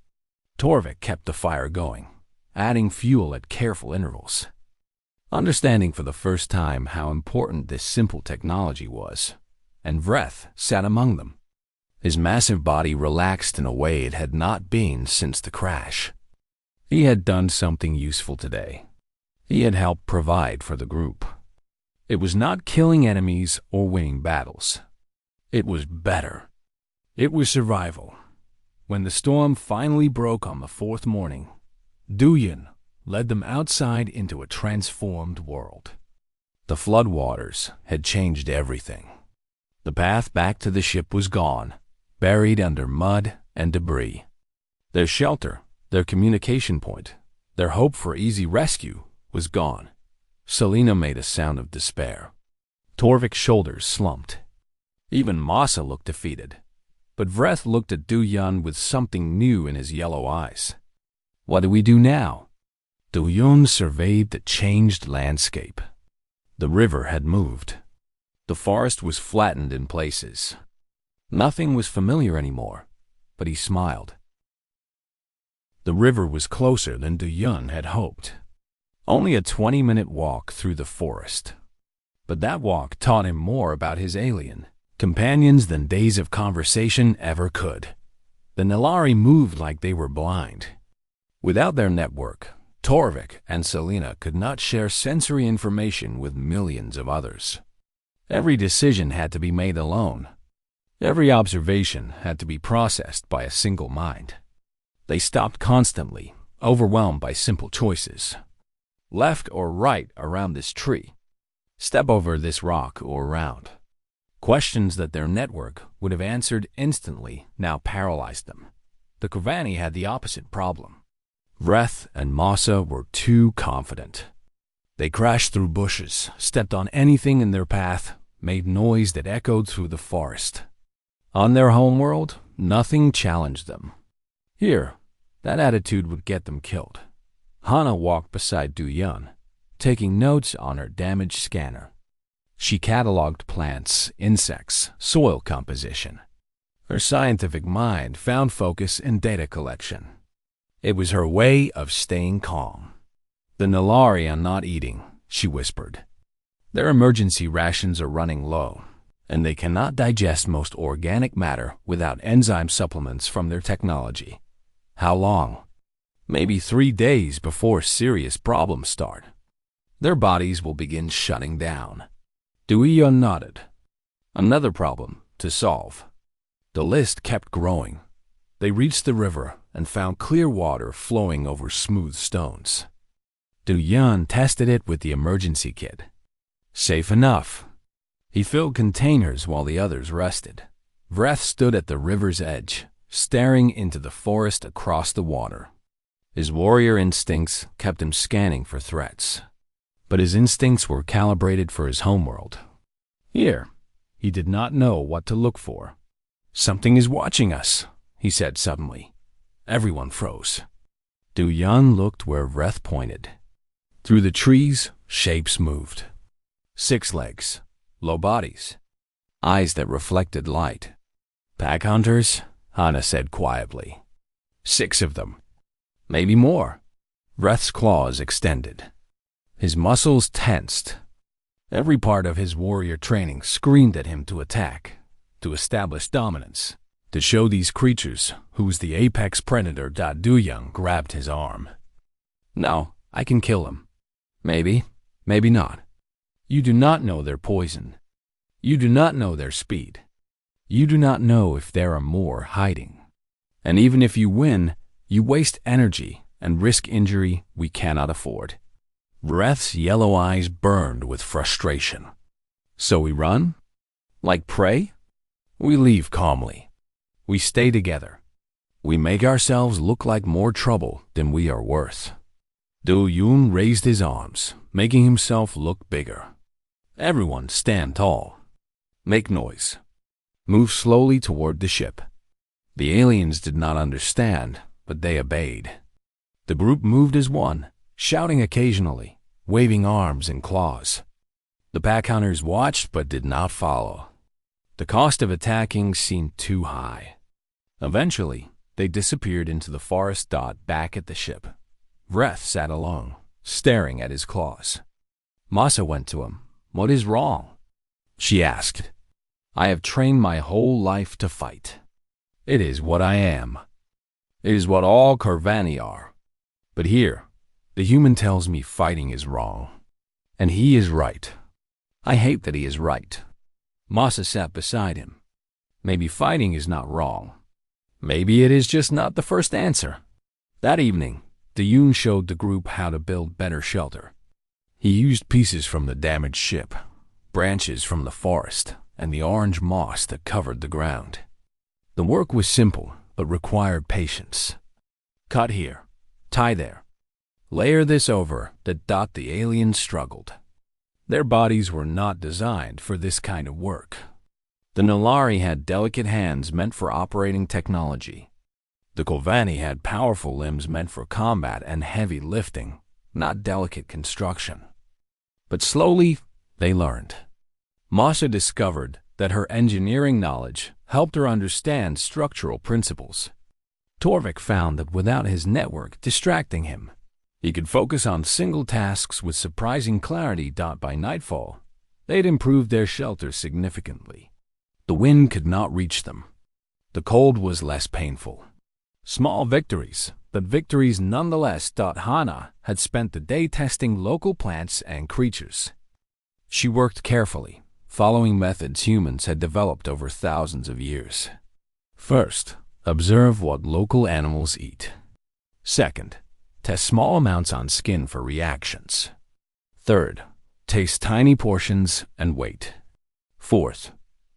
Torvik kept the fire going, adding fuel at careful intervals. Understanding for the first time how important this simple technology was, and Vreth sat among them. His massive body relaxed in a way it had not been since the crash. He had done something useful today. He had helped provide for the group. It was not killing enemies or winning battles. It was better. It was survival. When the storm finally broke on the 4th morning, Do Yun led them outside into a transformed world. The floodwaters had changed everything. The path back to the ship was gone, buried under mud and debris. Their shelter, their communication point, their hope for easy rescue was gone. Selena made a sound of despair. Torvik's shoulders slumped. Even Masa looked defeated. But Vreth looked at Do Yun with something new in his yellow eyes. What do we do now? Do Yun surveyed the changed landscape. The river had moved. The forest was flattened in places. Nothing was familiar anymore, but he smiled. The river was closer than Do Yun had hoped. Only a 20-minute walk through the forest. But that walk taught him more about his alien companions than days of conversation ever could. The Nilari moved like they were blind. Without their network, Torvik and Selena could not share sensory information with millions of others. Every decision had to be made alone. Every observation had to be processed by a single mind. They stopped constantly, overwhelmed by simple choices. Left or right around this tree? Step over this rock or round? Questions that their network would have answered instantly now paralyzed them. The Kravani had the opposite problem. Vreth and Masa were too confident. They crashed through bushes, stepped on anything in their path, made noise that echoed through the forest. On their homeworld, nothing challenged them. Here, that attitude would get them killed. Hana walked beside Do Yun, taking notes on her damaged scanner. She cataloged plants, insects, soil composition. Her scientific mind found focus in data collection. It was her way of staying calm. The Nilari are not eating, she whispered. Their emergency rations are running low, and they cannot digest most organic matter without enzyme supplements from their technology. How long? Maybe 3 days before serious problems start. Their bodies will begin shutting down. Do Yun nodded. Another problem to solve. The list kept growing. They reached the river and found clear water flowing over smooth stones. Do Yun tested it with the emergency kit. Safe enough. He filled containers while the others rested. Vreth stood at the river's edge, staring into the forest across the water. His warrior instincts kept him scanning for threats. But his instincts were calibrated for his homeworld. Here, he did not know what to look for. Something is watching us, he said suddenly. Everyone froze. Do Yun looked where Vreth pointed. Through the trees, shapes moved. 6 legs, low bodies, eyes that reflected light. Pack hunters, Hana said quietly. 6 of them. Maybe more. Vreth's claws extended. His muscles tensed. Every part of his warrior training screamed at him to attack, to establish dominance, to show these creatures who was the apex predator. Do Yun grabbed his arm. No, I can kill him. Maybe, maybe not. You do not know their poison. You do not know their speed. You do not know if there are more hiding. And even if you win, you waste energy and risk injury we cannot afford. Vreth's yellow eyes burned with frustration. So we run? Like prey? We leave calmly. We stay together. We make ourselves look like more trouble than we are worth. Do Yoon raised his arms, making himself look bigger. Everyone stand tall. Make noise. Move slowly toward the ship. The aliens did not understand, but they obeyed. The group moved as one, shouting occasionally, waving arms and claws. The pack hunters watched but did not follow. The cost of attacking seemed too high. Eventually, they disappeared into the forest. Back at the ship, Vreth sat alone, staring at his claws. Masa went to him. "What is wrong?" she asked. "I have trained my whole life to fight. It is what I am. It is what all Karvani are. But here, the human tells me fighting is wrong. And he is right. I hate that he is right." Masa sat beside him. Maybe fighting is not wrong. Maybe it is just not the first answer. That evening, Yoon showed the group how to build better shelter. He used pieces from the damaged ship, branches from the forest, and the orange moss that covered the ground. The work was simple, but required patience. Cut here. Tie there. Layer this over. The aliens struggled. Their bodies were not designed for this kind of work. The Nalari had delicate hands meant for operating technology. The Kolvani had powerful limbs meant for combat and heavy lifting, not delicate construction. But slowly, they learned. Masha discovered that her engineering knowledge helped her understand structural principles. Torvik found that without his network distracting him, he could focus on single tasks with surprising clarity. By nightfall, they had improved their shelter significantly. The wind could not reach them. The cold was less painful. Small victories, but victories nonetheless. Hana had spent the day testing local plants and creatures. She worked carefully, following methods humans had developed over thousands of years. First, observe what local animals eat. Second, test small amounts on skin for reactions. Third, taste tiny portions and wait. Fourth,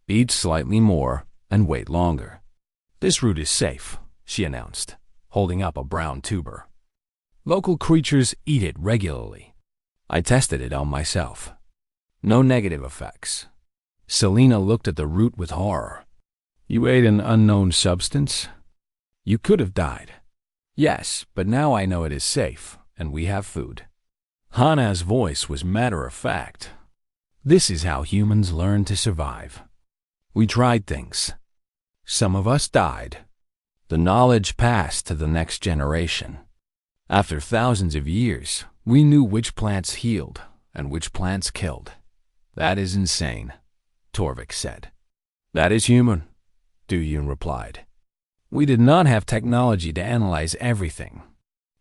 eat slightly more and wait longer. "This root is safe," she announced, holding up a brown tuber. "Local creatures eat it regularly. I tested it on myself. No negative effects." Selena looked at the root with horror. "You ate an unknown substance? You could have died." "Yes, but now I know it is safe, and we have food." Hana's voice was matter-of-fact. "This is how humans learn to survive. We tried things. Some of us died. The knowledge passed to the next generation. After thousands of years, we knew which plants healed and which plants killed." "That is insane," Torvik said. "That is human," Yoon replied. "We did not have technology to analyze everything.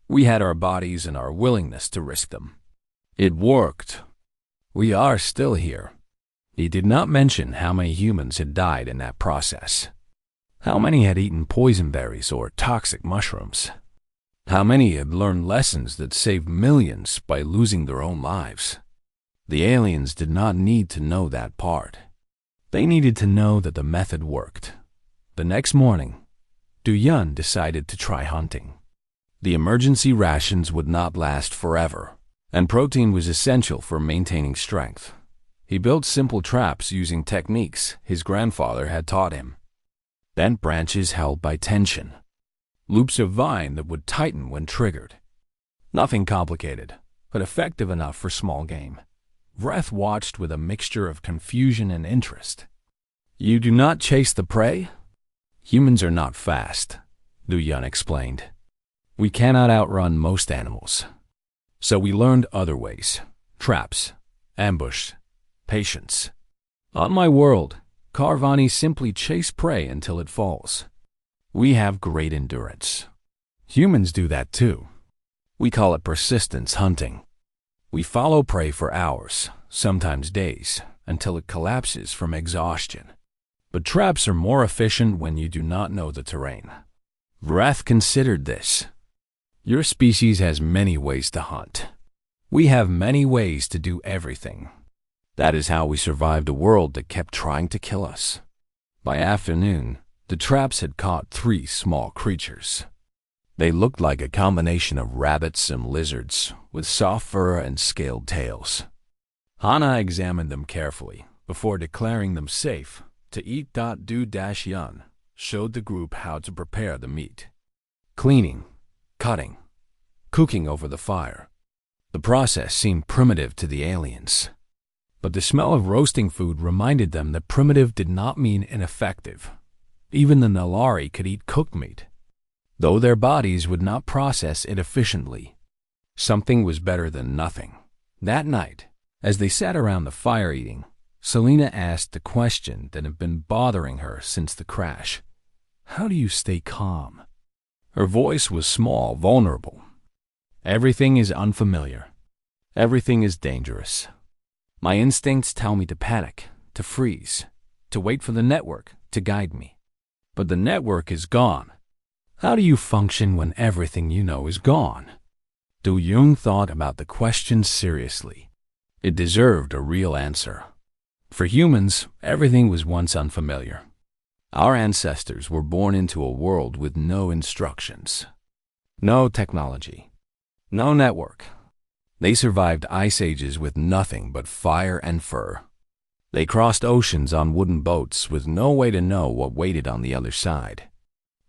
We had our bodies and our willingness to risk them. It worked. We are still here." He did not mention how many humans had died in that process. How many had eaten poison berries or toxic mushrooms? How many had learned lessons that saved millions by losing their own lives? The aliens did not need to know that part. They needed to know that the method worked. The next morning, Yun decided to try hunting. The emergency rations would not last forever, and protein was essential for maintaining strength. He built simple traps using techniques his grandfather had taught him. Then branches held by tension. Loops of vine that would tighten when triggered. Nothing complicated, but effective enough for small game. Vreth watched with a mixture of confusion and interest. "You do not chase the prey? Humans are not fast," Yun explained. "We cannot outrun most animals. So we learned other ways. Traps, ambush, patience. On my world, Karvani simply chase prey until it falls. We have great endurance. Humans do that too. We call it persistence hunting. We follow prey for hours, sometimes days, until it collapses from exhaustion. But traps are more efficient when you do not know the terrain." Vreth considered this. "Your species has many ways to hunt. We have many ways to do everything. That is how we survived a world that kept trying to kill us. By afternoon, the traps had caught 3 small creatures. They looked like a combination of rabbits and lizards, with soft fur and scaled tails. Hana examined them carefully before declaring them safe to eat. Du-Yun showed the group how to prepare the meat. Cleaning, cutting, cooking over the fire. The process seemed primitive to the aliens. But the smell of roasting food reminded them that primitive did not mean ineffective. Even the Nalari could eat cooked meat, though their bodies would not process it efficiently. Something was better than nothing. That night, as they sat around the fire eating, Selena asked the question that had been bothering her since the crash. How do you stay calm? Her voice was small, vulnerable. Everything is unfamiliar. Everything is dangerous. My instincts tell me to panic, to freeze, to wait for the network to guide me. But the network is gone. How do you function when everything you know is gone? Du-Yun thought about the question seriously. It deserved a real answer. For humans, everything was once unfamiliar. Our ancestors were born into a world with no instructions, no technology, no network. They survived ice ages with nothing but fire and fur. They crossed oceans on wooden boats with no way to know what waited on the other side.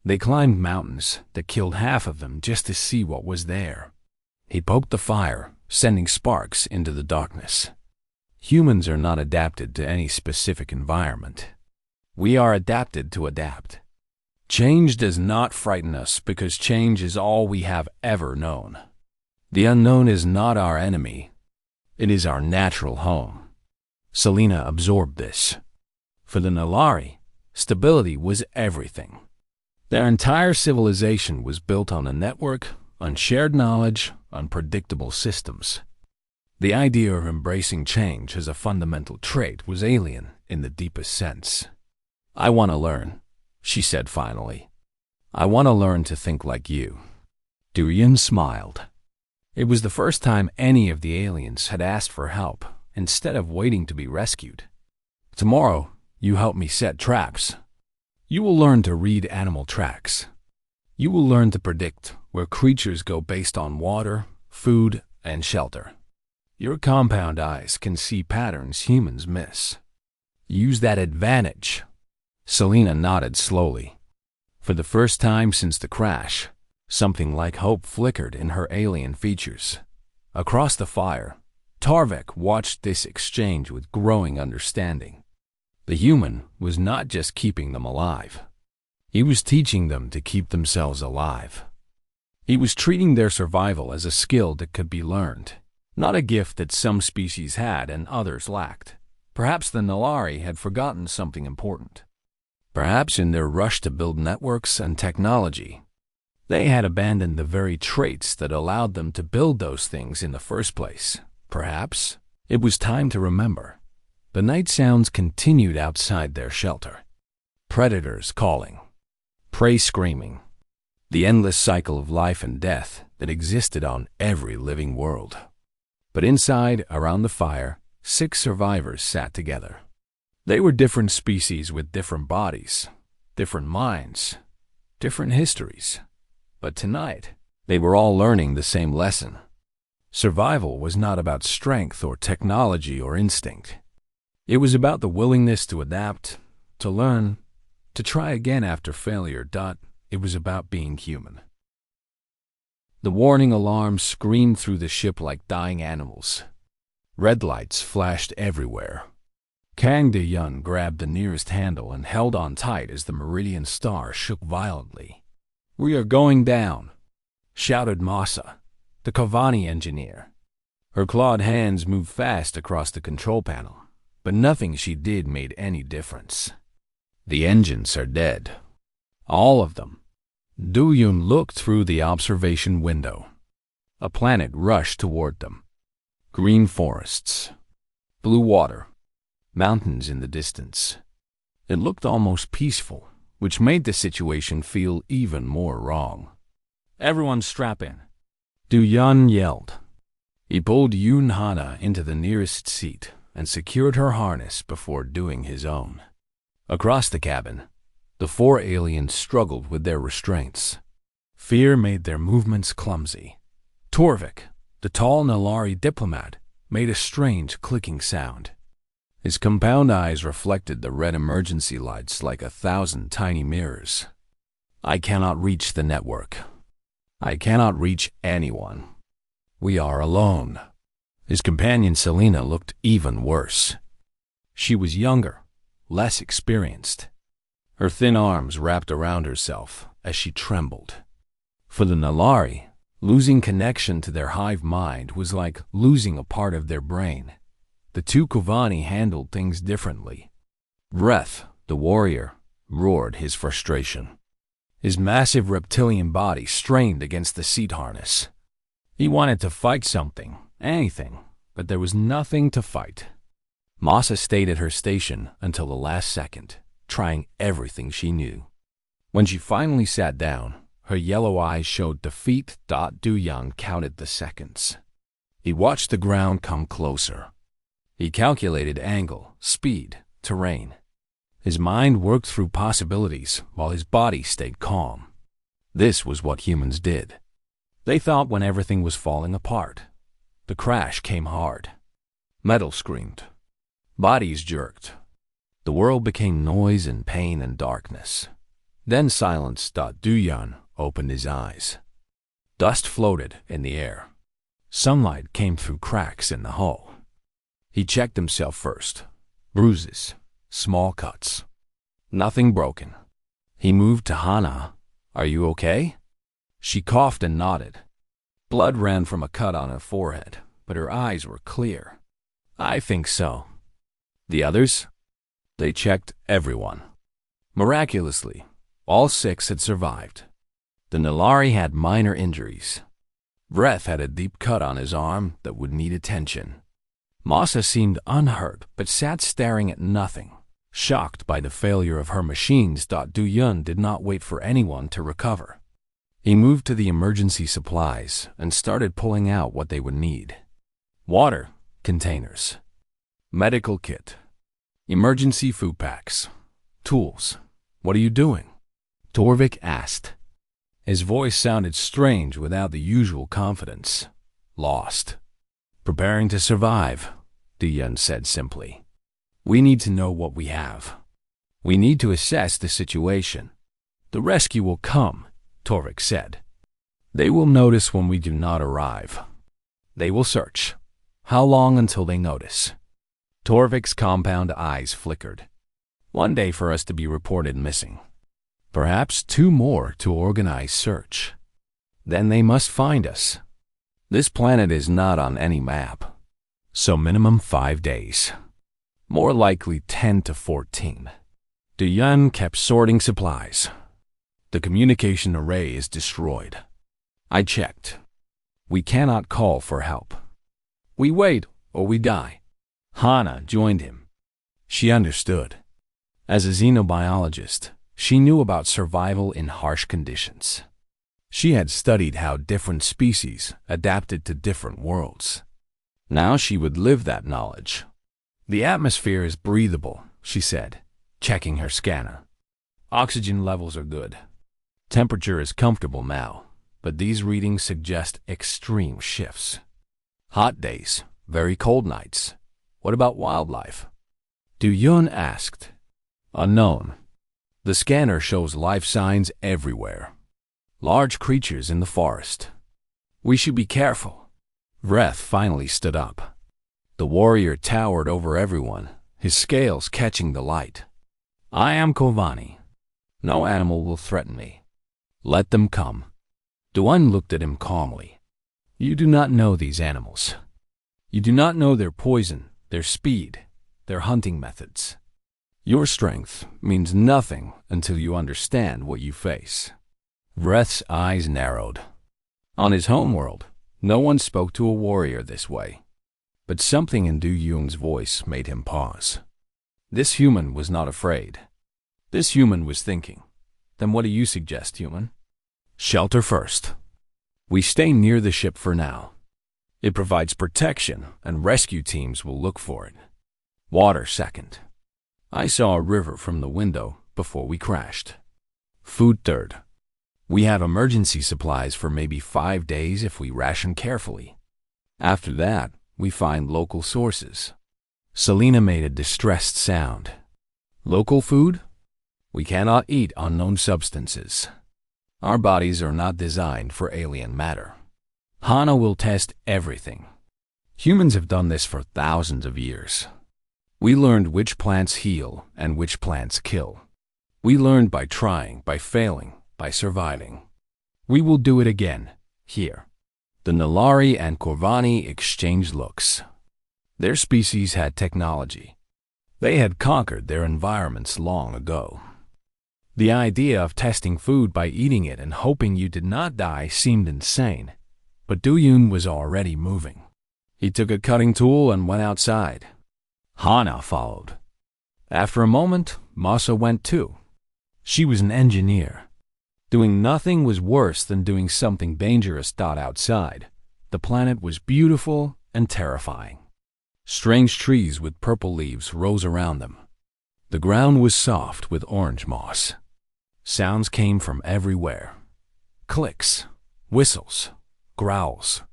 They climbed mountains that killed half of them just to see what was there. He poked the fire, sending sparks into the darkness. Humans are not adapted to any specific environment. We are adapted to adapt. Change does not frighten us because change is all we have ever known. The unknown is not our enemy. It is our natural home. Selena absorbed this. For the Nalari, stability was everything. Their entire civilization was built on a network, on shared knowledge, on predictable systems. The idea of embracing change as a fundamental trait was alien in the deepest sense. I want to learn, she said finally. I want to learn to think like you. Du-Yun smiled. It was the first time any of the aliens had asked for help instead of waiting to be rescued. Tomorrow, you help me set traps. You will learn to read animal tracks. You will learn to predict where creatures go based on water, food, and shelter. Your compound eyes can see patterns humans miss. Use that advantage. Selena nodded slowly. For the first time since the crash, something like hope flickered in her alien features. Across the fire, Tarvek watched this exchange with growing understanding. The human was not just keeping them alive. He was teaching them to keep themselves alive. He was treating their survival as a skill that could be learned, not a gift that some species had and others lacked. Perhaps the Nalari had forgotten something important. Perhaps in their rush to build networks and technology, they had abandoned the very traits that allowed them to build those things in the first place. Perhaps it was time to remember. The night sounds continued outside their shelter. Predators calling, prey screaming, the endless cycle of life and death that existed on every living world. But inside, around the fire, 6 survivors sat together. They were different species with different bodies, different minds, different histories. But tonight, they were all learning the same lesson. Survival was not about strength or technology or instinct. It was about the willingness to adapt, to learn, to try again after failure. It was about being human. The warning alarms screamed through the ship like dying animals. Red lights flashed everywhere. Kang Du-Yun grabbed the nearest handle and held on tight as the Meridian star shook violently. "We are going down," shouted Masa, the Kavani engineer. Her clawed hands moved fast across the control panel, but nothing she did made any difference. "The engines are dead. All of them." Du-Yun looked through the observation window. A planet rushed toward them. Green forests, blue water, mountains in the distance. It looked almost peaceful, which made the situation feel even more wrong. "Everyone strap in," Du-Yun yelled. He pulled Yoon Hana into the nearest seat and secured her harness before doing his own. Across the cabin, the four aliens struggled with their restraints. Fear made their movements clumsy. Torvik, the tall Nalari diplomat, made a strange clicking sound. His compound eyes reflected the red emergency lights like 1,000 tiny mirrors. I cannot reach the network. I cannot reach anyone. We are alone. His companion Selena looked even worse. She was younger, less experienced. Her thin arms wrapped around herself as she trembled. For the Nalari, losing connection to their hive mind was like losing a part of their brain. The two Kovani handled things differently. Vreth, the warrior, roared his frustration. His massive reptilian body strained against the seat harness. He wanted to fight something, anything, but there was nothing to fight. Masa stayed at her station until the last second, trying everything she knew. When she finally sat down, her yellow eyes showed defeat. Duyan counted the seconds. He watched the ground come closer. He calculated angle, speed, terrain. His mind worked through possibilities while his body stayed calm. This was what humans did. They thought when everything was falling apart. The crash came hard. Metal screamed. Bodies jerked. The world became noise and pain and darkness. Then silence. Duyan opened his eyes. Dust floated in the air. Sunlight came through cracks in the hull. He checked himself first. Bruises, small cuts. Nothing broken. He moved to Hana. Are you okay? She coughed and nodded. Blood ran from a cut on her forehead, but her eyes were clear. I think so. The others? They checked everyone. Miraculously, all 6 had survived. The Nalari had minor injuries. Vreth had a deep cut on his arm that would need attention. Masa seemed unhurt, but sat staring at nothing, shocked by the failure of her machines. Duyun did not wait for anyone to recover. He moved to the emergency supplies and started pulling out what they would need. Water containers, medical kit, emergency food packs, tools. What are you doing? Torvik asked. His voice sounded strange without the usual confidence. Lost. Preparing to survive, Duyan said simply. We need to know what we have. We need to assess the situation. The rescue will come, Torvik said. They will notice when we do not arrive. They will search. How long until they notice? Torvik's compound eyes flickered. 1 day for us to be reported missing. Perhaps 2 more to organize search. Then they must find us. This planet is not on any map, so minimum 5 days. More likely 10 to 14. Duyan kept sorting supplies. The communication array is destroyed. I checked. We cannot call for help. We wait or we die. Hana joined him. She understood. As a xenobiologist, she knew about survival in harsh conditions. She had studied how different species adapted to different worlds. Now she would live that knowledge. The atmosphere is breathable, she said, checking her scanner. Oxygen levels are good. Temperature is comfortable now, but these readings suggest extreme shifts. Hot days, very cold nights. What about wildlife? Duyun asked. Unknown. The scanner shows life signs everywhere. Large creatures in the forest. We should be careful. Vreth finally stood up. The warrior towered over everyone, his scales catching the light. I am Kovani. No animal will threaten me. Let them come. Duan looked at him calmly. You do not know these animals. You do not know their poison, their speed, their hunting methods. Your strength means nothing until you understand what you face. Vreth's eyes narrowed. On his homeworld, no one spoke to a warrior this way. But something in Duyun's voice made him pause. This human was not afraid. This human was thinking. Then what do you suggest, human? Shelter first. We stay near the ship for now. It provides protection, and rescue teams will look for it. Water second. I saw a river from the window before we crashed. Food third. We have emergency supplies for maybe 5 days if we ration carefully. After that, we find local sources. Selena made a distressed sound. Local food? We cannot eat unknown substances. Our bodies are not designed for alien matter. Hana will test everything. Humans have done this for thousands of years. We learned which plants heal and which plants kill. We learned by trying, by failing, by surviving. We will do it again, here. The Nalari and Corvani exchanged looks. Their species had technology. They had conquered their environments long ago. The idea of testing food by eating it and hoping you did not die seemed insane, but Du-Yun was already moving. He took a cutting tool and went outside. Hana followed. After a moment, Masa went too. She was an engineer. Doing nothing was worse than doing something dangerous. Outside, the planet was beautiful and terrifying. Strange trees with purple leaves rose around them. The ground was soft with orange moss. Sounds came from everywhere. Clicks, whistles, growls.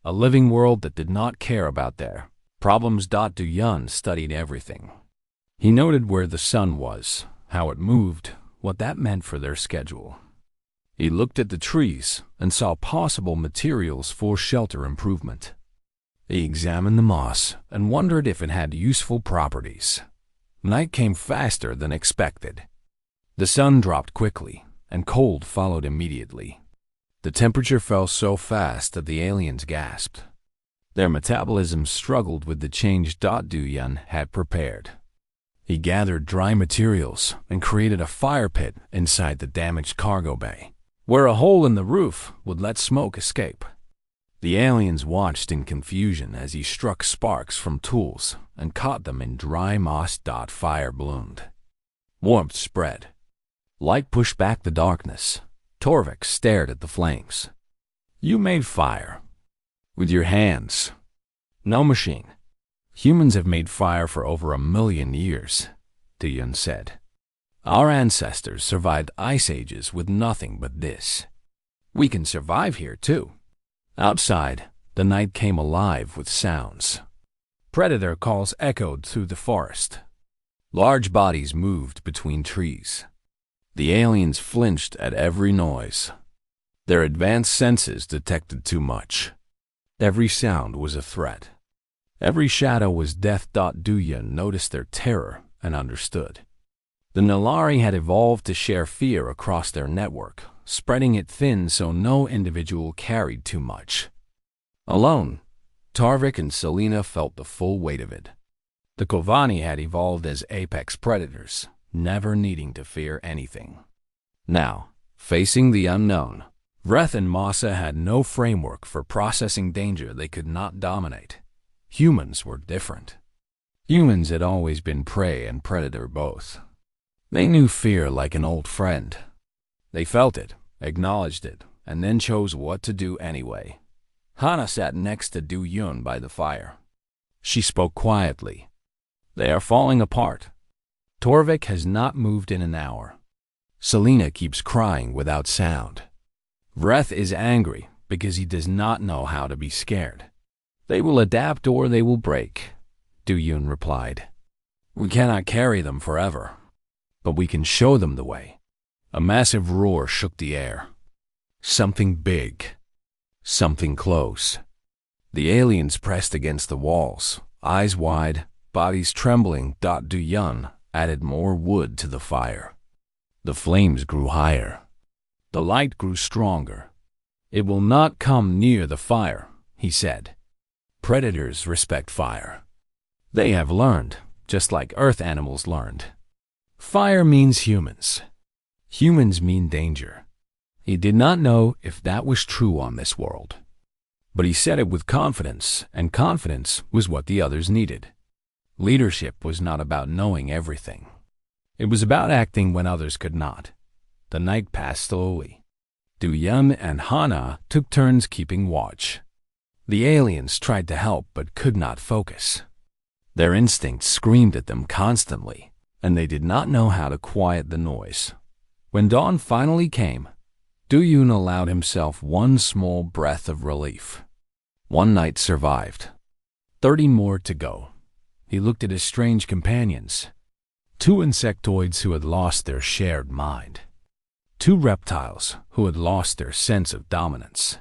A living world that did not care about their problems. Du-Yun studied everything. He noted where the sun was, how it moved, what that meant for their schedule. He looked at the trees and saw possible materials for shelter improvement. He examined the moss and wondered if it had useful properties. Night came faster than expected. The sun dropped quickly, and cold followed immediately. The temperature fell so fast that the aliens gasped. Their metabolism struggled with the change. Du-Yun had prepared. He gathered dry materials and created a fire pit inside the damaged cargo bay, where a hole in the roof would let smoke escape. The aliens watched in confusion as he struck sparks from tools and caught them in dry moss. Fire bloomed. Warmth spread. Light pushed back the darkness. Torvik stared at the flames. You made fire. With your hands. No machine. Humans have made fire for over 1 million years, Du-Yun said. Our ancestors survived ice ages with nothing but this. We can survive here too. Outside, the night came alive with sounds. Predator calls echoed through the forest. Large bodies moved between trees. The aliens flinched at every noise. Their advanced senses detected too much. Every sound was a threat. Every shadow was death. Du-Yun noticed their terror and understood. The Nalari had evolved to share fear across their network, spreading it thin so no individual carried too much. Alone, Tarvik and Selena felt the full weight of it. The Kovani had evolved as apex predators, never needing to fear anything. Now, facing the unknown, Vreth and Masa had no framework for processing danger they could not dominate. Humans were different. Humans had always been prey and predator both. They knew fear like an old friend. They felt it, acknowledged it, and then chose what to do anyway. Hana sat next to Du-Yun by the fire. She spoke quietly. They are falling apart. Torvik has not moved in an hour. Selena keeps crying without sound. Vreth is angry because he does not know how to be scared. They will adapt or they will break, Du-Yun replied. We cannot carry them forever, but we can show them the way. A massive roar shook the air. Something big. Something close. The aliens pressed against the walls, eyes wide, bodies trembling. Du-Yun added more wood to the fire. The flames grew higher. The light grew stronger. It will not come near the fire, he said. Predators respect fire. They have learned, just like earth animals learned. Fire means humans. Humans mean danger. He did not know if that was true on this world. But he said it with confidence, and confidence was what the others needed. Leadership was not about knowing everything. It was about acting when others could not. The night passed slowly. Du-Yun and Hana took turns keeping watch. The aliens tried to help but could not focus. Their instincts screamed at them constantly, and they did not know how to quiet the noise. When dawn finally came, Du-Yun allowed himself one small breath of relief. One night survived. 30 more to go. He looked at his strange companions. 2 insectoids who had lost their shared mind. 2 reptiles who had lost their sense of dominance.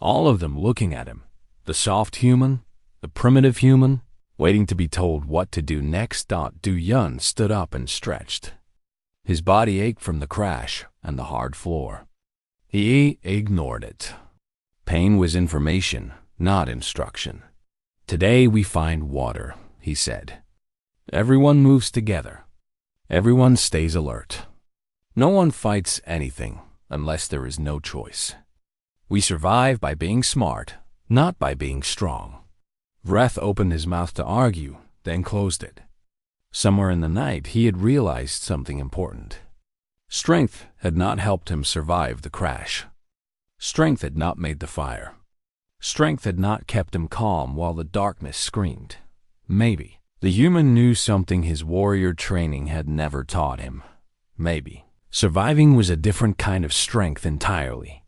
All of them looking at him. The soft human, the primitive human, waiting to be told what to do next. Du-Yun stood up and stretched. His body ached from the crash and the hard floor. He ignored it. Pain was information, not instruction. Today we find water, he said. Everyone moves together. Everyone stays alert. No one fights anything unless there is no choice. We survive by being smart, not by being strong. Vreth opened his mouth to argue, then closed it. Somewhere in the night, he had realized something important. Strength had not helped him survive the crash. Strength had not made the fire. Strength had not kept him calm while the darkness screamed. Maybe the human knew something his warrior training had never taught him. Maybe surviving was a different kind of strength entirely.